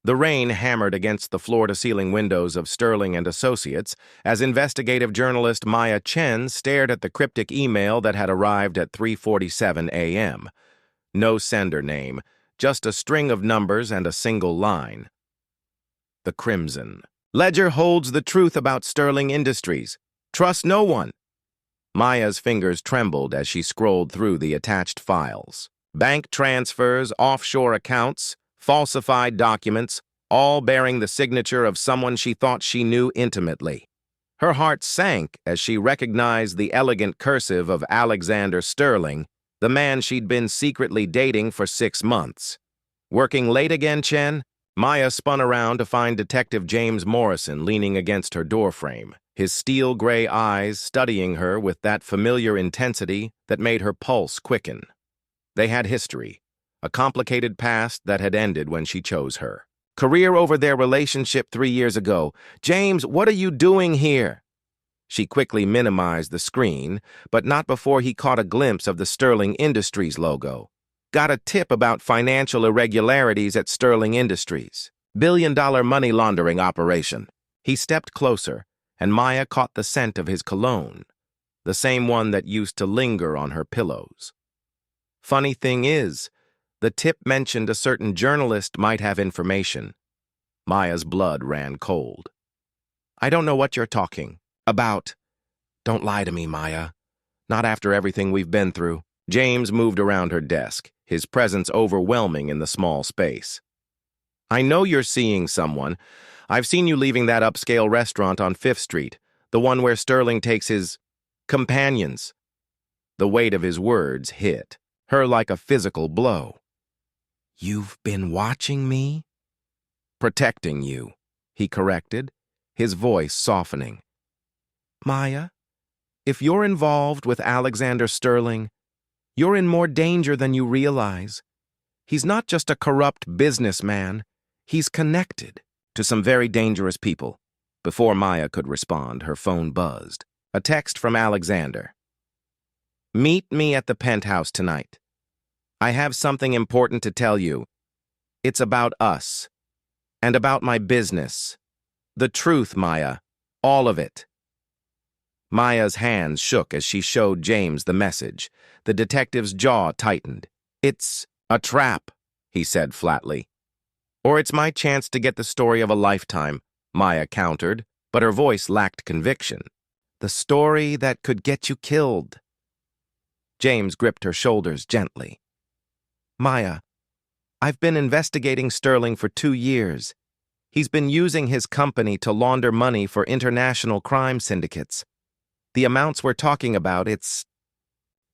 The rain hammered against the floor-to-ceiling windows of Sterling and Associates as investigative journalist Maya Chen stared at the cryptic email that had arrived at 3:47 a.m. No sender name, just a string of numbers and a single line. The Crimson. Ledger holds the truth about Sterling Industries. Trust no one. Maya's fingers trembled as she scrolled through the attached files. Bank transfers, offshore accounts, falsified documents, all bearing the signature of someone she thought she knew intimately. Her heart sank as she recognized the elegant cursive of Alexander Sterling, the man she'd been secretly dating for 6 months. Working late again, Chen? Maya spun around to find Detective James Morrison leaning against her doorframe, his steel-gray eyes studying her with that familiar intensity that made her pulse quicken. They had history, a complicated past that had ended when she chose her. Career over their relationship 3 years ago. James, what are you doing here? She quickly minimized the screen, but not before he caught a glimpse of the Sterling Industries logo. Got a tip about financial irregularities at Sterling Industries. Billion-dollar money laundering operation. He stepped closer, and Maya caught the scent of his cologne, the same one that used to linger on her pillows. Funny thing is, the tip mentioned a certain journalist might have information. Maya's blood ran cold. I don't know what you're talking about. Don't lie to me, Maya. Not after everything we've been through. James moved around her desk, his presence overwhelming in the small space. I know you're seeing someone. I've seen you leaving that upscale restaurant on 5th Street, the one where Sterling takes his companions. The weight of his words hit her like a physical blow. You've been watching me? Protecting you, he corrected, his voice softening. Maya, if you're involved with Alexander Sterling, you're in more danger than you realize. He's not just a corrupt businessman. He's connected to some very dangerous people. Before Maya could respond, her phone buzzed. A text from Alexander. Meet me at the Penthouse tonight. I have something important to tell you. It's about us. And about my business. The truth, Maya. All of it. Maya's hands shook as she showed James the message. The detective's jaw tightened. It's a trap, he said flatly. Or it's my chance to get the story of a lifetime, Maya countered, but her voice lacked conviction. The story that could get you killed. James gripped her shoulders gently. Maya, I've been investigating Sterling for 2 years. He's been using his company to launder money for international crime syndicates. The amounts we're talking about, it's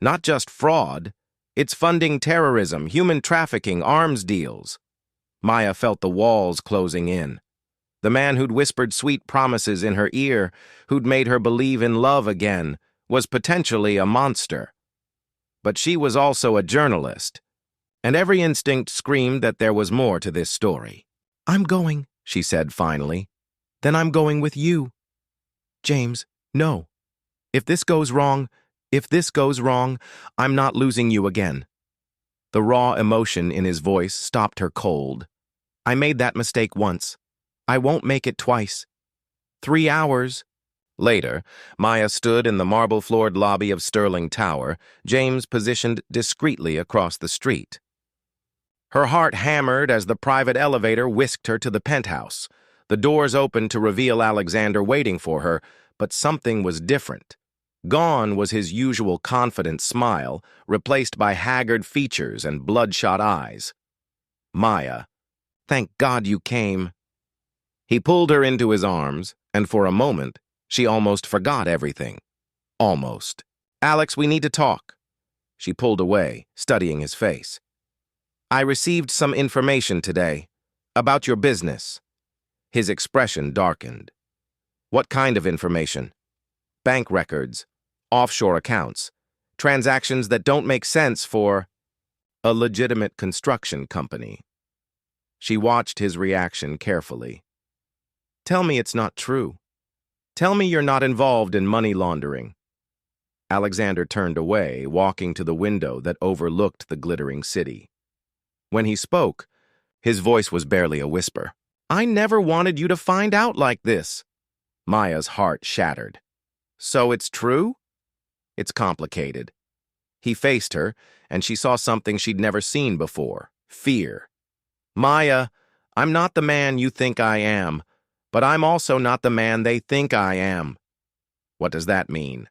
not just fraud. It's funding terrorism, human trafficking, arms deals. Maya felt the walls closing in. The man who'd whispered sweet promises in her ear, who'd made her believe in love again, was potentially a monster. But she was also a journalist, and every instinct screamed that there was more to this story. I'm going, she said finally. Then I'm going with you. James, no. If this goes wrong, I'm not losing you again. The raw emotion in his voice stopped her cold. I made that mistake once. I won't make it twice. 3 hours. Later, Maya stood in the marble-floored lobby of Sterling Tower, James positioned discreetly across the street. Her heart hammered as the private elevator whisked her to the penthouse. The doors opened to reveal Alexander waiting for her, but something was different. Gone was his usual confident smile, replaced by haggard features and bloodshot eyes. Maya, thank God you came. He pulled her into his arms, and for a moment, she almost forgot everything. Almost. Alex, we need to talk. She pulled away, studying his face. I received some information today about your business. His expression darkened. What kind of information? Bank records, offshore accounts, transactions that don't make sense for a legitimate construction company. She watched his reaction carefully. Tell me it's not true. Tell me you're not involved in money laundering. Alexander turned away, walking to the window that overlooked the glittering city. When he spoke, his voice was barely a whisper. I never wanted you to find out like this. Maya's heart shattered. So it's true? It's complicated. He faced her, and she saw something she'd never seen before: fear. Maya, I'm not the man you think I am, but I'm also not the man they think I am. What does that mean?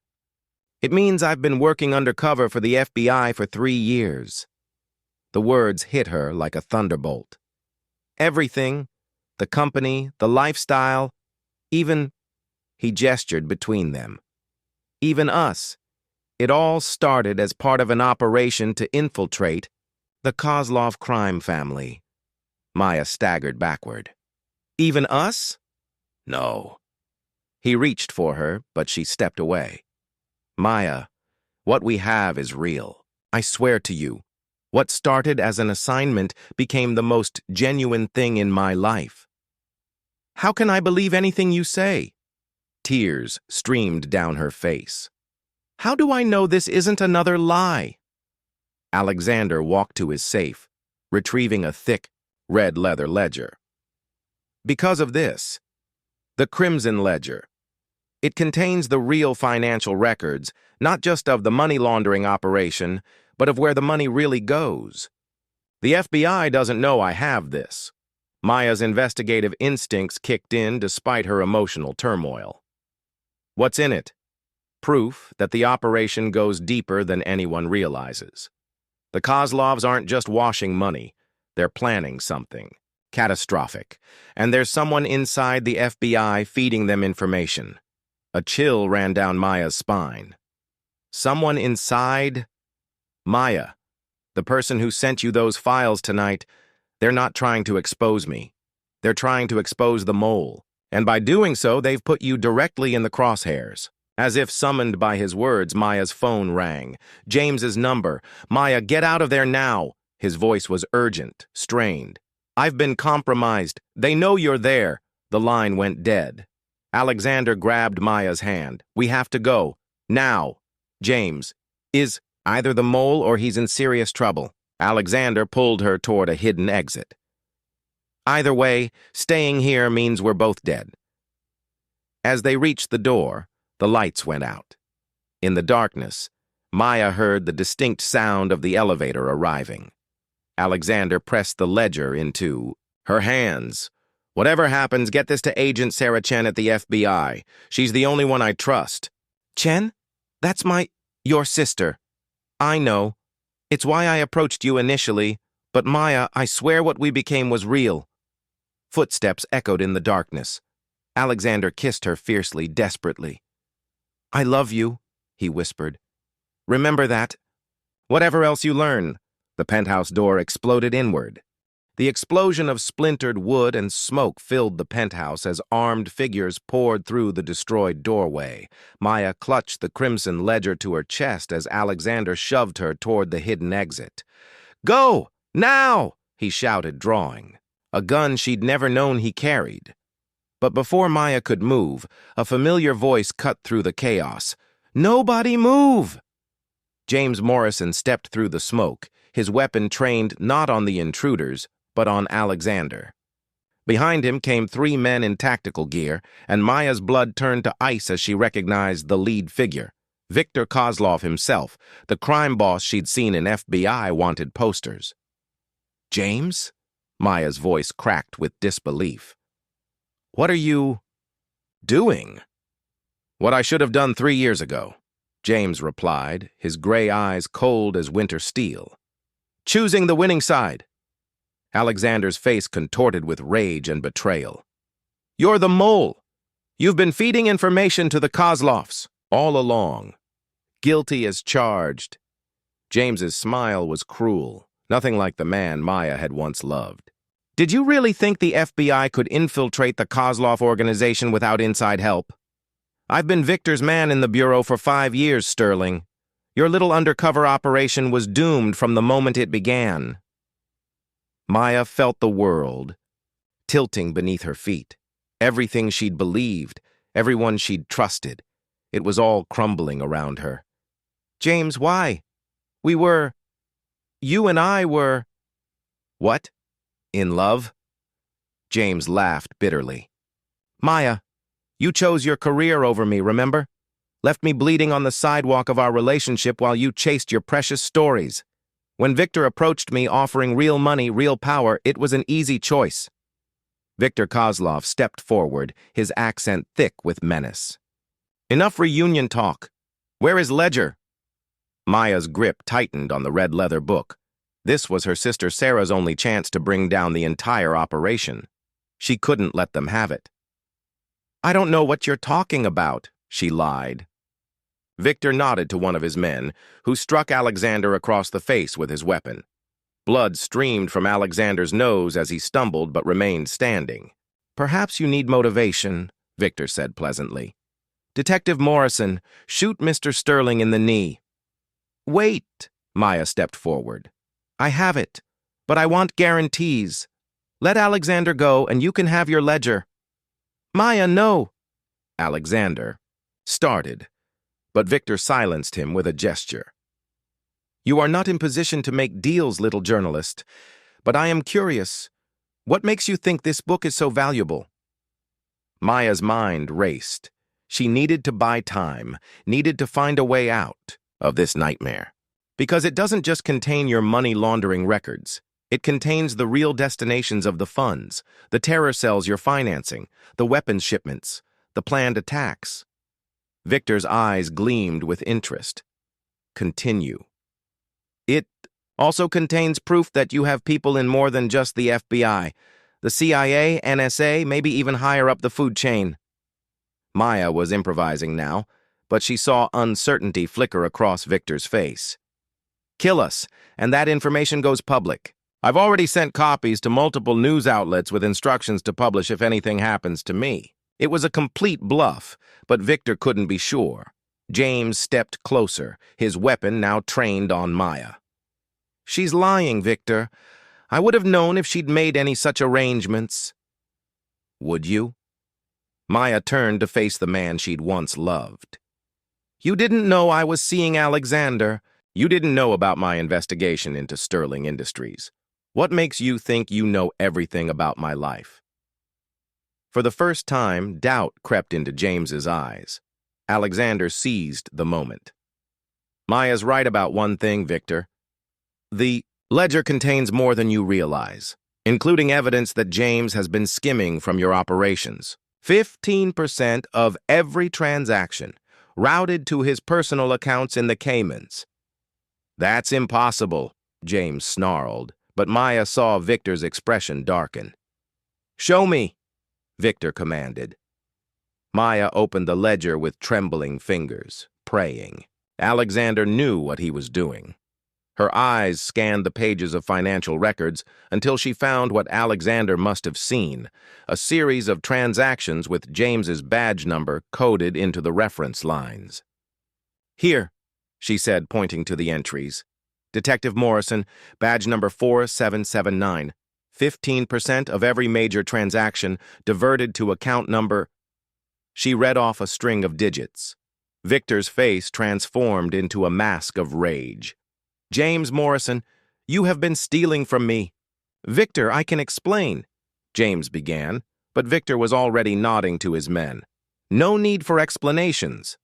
It means I've been working undercover for the FBI for 3 years. The words hit her like a thunderbolt. Everything, the company, the lifestyle, even, he gestured between them. Even us. It all started as part of an operation to infiltrate the Kozlov crime family. Maya staggered backward. Even us? No. He reached for her, but she stepped away. Maya, what we have is real. I swear to you. What started as an assignment became the most genuine thing in my life. How can I believe anything you say? Tears streamed down her face. How do I know this isn't another lie? Alexander walked to his safe, retrieving a thick, red leather ledger. Because of this, the Crimson Ledger. It contains the real financial records, not just of the money laundering operation, but of where the money really goes. The FBI doesn't know I have this. Maya's investigative instincts kicked in despite her emotional turmoil. What's in it? Proof that the operation goes deeper than anyone realizes. The Kozlovs aren't just washing money, they're planning something catastrophic, and there's someone inside the FBI feeding them information. A chill ran down Maya's spine. Someone inside? Maya, the person who sent you those files tonight, they're not trying to expose me. They're trying to expose the mole, and by doing so, they've put you directly in the crosshairs. As if summoned by his words, Maya's phone rang. James's number. Maya, get out of there now. His voice was urgent, strained. I've been compromised. They know you're there. The line went dead. Alexander grabbed Maya's hand. We have to go. Now. James. Is either the mole or he's in serious trouble. Alexander pulled her toward a hidden exit. Either way, staying here means we're both dead. As they reached the door, the lights went out. In the darkness, Maya heard the distinct sound of the elevator arriving. Alexander pressed the ledger into her hands. Whatever happens, get this to Agent Sarah Chen at the FBI. She's the only one I trust. Chen? That's your sister. I know. It's why I approached you initially. But Maya, I swear what we became was real. Footsteps echoed in the darkness. Alexander kissed her fiercely, desperately. I love you, he whispered. Remember that. Whatever else you learn. The penthouse door exploded inward. The explosion of splintered wood and smoke filled the penthouse as armed figures poured through the destroyed doorway. Maya clutched the crimson ledger to her chest as Alexander shoved her toward the hidden exit. Go! Now! He shouted, drawing. A gun she'd never known he carried. But before Maya could move, a familiar voice cut through the chaos. Nobody move! James Morrison stepped through the smoke, his weapon trained not on the intruders, but on Alexander. Behind him came 3 men in tactical gear, and Maya's blood turned to ice as she recognized the lead figure, Victor Kozlov himself, the crime boss she'd seen in FBI wanted posters. James? Maya's voice cracked with disbelief. What are you doing? What I should have done 3 years ago, James replied, his gray eyes cold as winter steel. Choosing the winning side. Alexander's face contorted with rage and betrayal. You're the mole. You've been feeding information to the Kozlovs all along. Guilty as charged. James's smile was cruel, nothing like the man Maya had once loved. Did you really think the FBI could infiltrate the Kozlov organization without inside help? I've been Victor's man in the Bureau for 5 years, Sterling. Your little undercover operation was doomed from the moment it began. Maya felt the world tilting beneath her feet. Everything she'd believed, everyone she'd trusted, it was all crumbling around her. James, why? You and I were... What? In love? James laughed bitterly. Maya, you chose your career over me, remember? Left me bleeding on the sidewalk of our relationship while you chased your precious stories. When Victor approached me offering real money, real power, it was an easy choice. Victor Kozlov stepped forward, his accent thick with menace. Enough reunion talk. Where is Ledger? Maya's grip tightened on the red leather book. This was her sister Sarah's only chance to bring down the entire operation. She couldn't let them have it. I don't know what you're talking about, she lied. Victor nodded to one of his men, who struck Alexander across the face with his weapon. Blood streamed from Alexander's nose as he stumbled but remained standing. Perhaps you need motivation, Victor said pleasantly. Detective Morrison, shoot Mr. Sterling in the knee. Wait, Maya stepped forward. I have it, but I want guarantees. Let Alexander go and you can have your ledger. Maya, no. Alexander started, but Victor silenced him with a gesture. You are not in position to make deals, little journalist, but I am curious. What makes you think this book is so valuable? Maya's mind raced. She needed to buy time, needed to find a way out of this nightmare. Because it doesn't just contain your money laundering records. It contains the real destinations of the funds, the terror cells you're financing, the weapons shipments, the planned attacks. Victor's eyes gleamed with interest. Continue. It also contains proof that you have people in more than just the FBI, the CIA, NSA, maybe even higher up the food chain. Maya was improvising now, but she saw uncertainty flicker across Victor's face. Kill us, and that information goes public. I've already sent copies to multiple news outlets with instructions to publish if anything happens to me. It was a complete bluff, but Victor couldn't be sure. James stepped closer, his weapon now trained on Maya. She's lying, Victor. I would have known if she'd made any such arrangements. Would you? Maya turned to face the man she'd once loved. You didn't know I was seeing Alexander. You didn't know about my investigation into Sterling Industries. What makes you think you know everything about my life? For the first time, doubt crept into James's eyes. Alexander seized the moment. Maya's right about one thing, Victor. The ledger contains more than you realize, including evidence that James has been skimming from your operations. 15% of every transaction routed to his personal accounts in the Caymans. That's impossible, James snarled, but Maya saw Victor's expression darken. Show me, Victor commanded. Maya opened the ledger with trembling fingers, praying. Alexander knew what he was doing. Her eyes scanned the pages of financial records until she found what Alexander must have seen, a series of transactions with James's badge number coded into the reference lines. Here, she said, pointing to the entries. Detective Morrison, badge number 4779. 15% of every major transaction diverted to account number. She read off a string of digits. Victor's face transformed into a mask of rage. James Morrison, you have been stealing from me. Victor, I can explain, James began, but Victor was already nodding to his men. No need for explanations.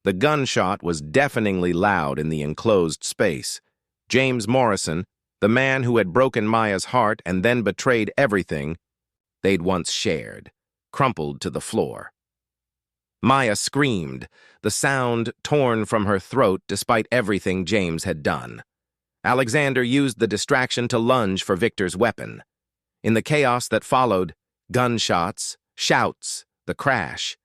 The gunshot was deafeningly loud in the enclosed space. James Morrison, the man who had broken Maya's heart and then betrayed everything they'd once shared, crumpled to the floor. Maya screamed, the sound torn from her throat despite everything James had done. Alexander used the distraction to lunge for Victor's weapon. In the chaos that followed, gunshots, shouts, the crash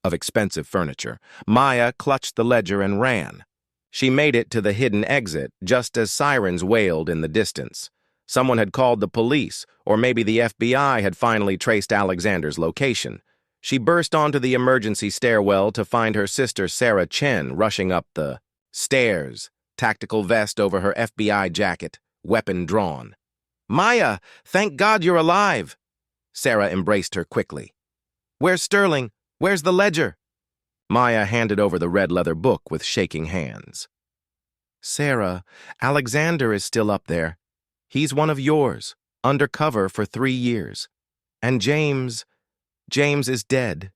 of expensive furniture, Maya clutched the ledger and ran. She made it to the hidden exit just as sirens wailed in the distance. Someone had called the police, or maybe the FBI had finally traced Alexander's location. She burst onto the emergency stairwell to find her sister Sarah Chen rushing up the stairs, tactical vest over her FBI jacket, weapon drawn. Maya, thank God you're alive! Sarah embraced her quickly. Where's Sterling? Where's the ledger? Maya handed over the red leather book with shaking hands. Sarah, Alexander is still up there. He's one of yours, undercover for 3 years. And James is dead.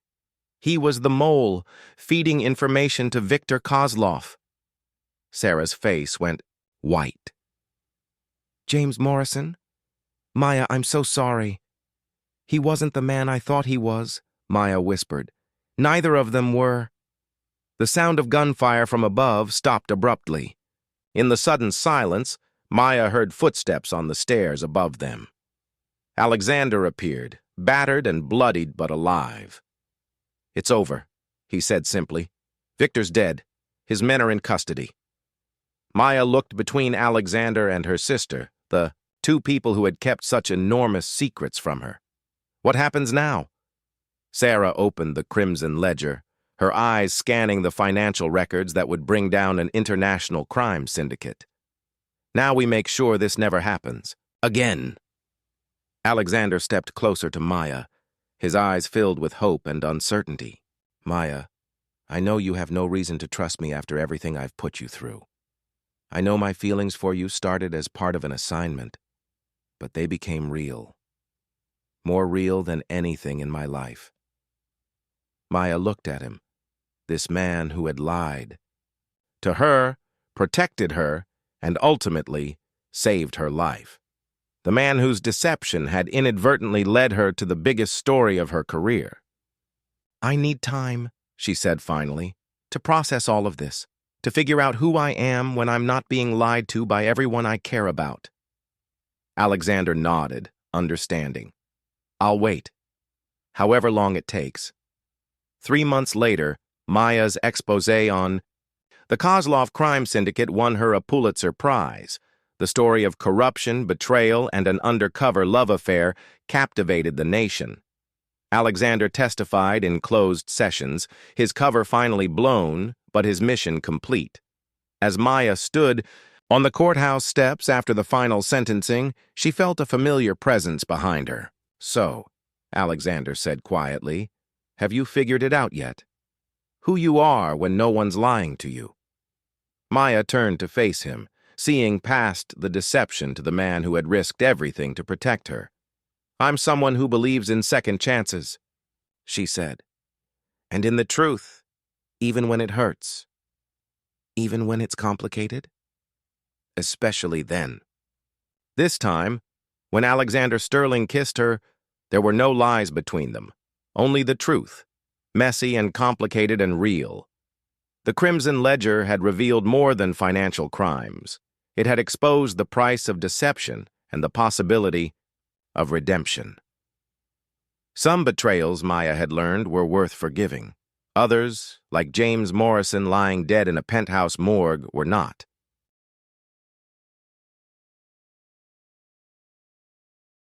He was the mole, feeding information to Victor Kozlov. Sarah's face went white. James Morrison? Maya, I'm so sorry. He wasn't the man I thought he was, Maya whispered. Neither of them were. The sound of gunfire from above stopped abruptly. In the sudden silence, Maya heard footsteps on the stairs above them. Alexander appeared, battered and bloodied but alive. It's over, he said simply. Victor's dead. His men are in custody. Maya looked between Alexander and her sister, the two people who had kept such enormous secrets from her. What happens now? Sarah opened the crimson ledger, her eyes scanning the financial records that would bring down an international crime syndicate. Now we make sure this never happens. Again. Alexander stepped closer to Maya, his eyes filled with hope and uncertainty. Maya, I know you have no reason to trust me after everything I've put you through. I know my feelings for you started as part of an assignment, but they became real. More real than anything in my life. Maya looked at him, this man who had lied. To her, protected her, and ultimately saved her life. The man whose deception had inadvertently led her to the biggest story of her career. I need time, she said finally, to process all of this, to figure out who I am when I'm not being lied to by everyone I care about. Alexander nodded, understanding. I'll wait, however long it takes. 3 months later, Maya's exposé on the Kozlov crime syndicate won her a Pulitzer Prize. The story of corruption, betrayal, and an undercover love affair captivated the nation. Alexander testified in closed sessions, his cover finally blown, but his mission complete. As Maya stood on the courthouse steps after the final sentencing, she felt a familiar presence behind her. So, Alexander said quietly, have you figured it out yet? Who you are when no one's lying to you? Maya turned to face him, seeing past the deception to the man who had risked everything to protect her. I'm someone who believes in second chances, she said. And in the truth, even when it hurts. Even when it's complicated? Especially then. This time, when Alexander Sterling kissed her, there were no lies between them. Only the truth, messy and complicated and real. The Crimson Ledger had revealed more than financial crimes. It had exposed the price of deception and the possibility of redemption. Some betrayals, Maya had learned, were worth forgiving. Others, like James Morrison lying dead in a penthouse morgue, were not.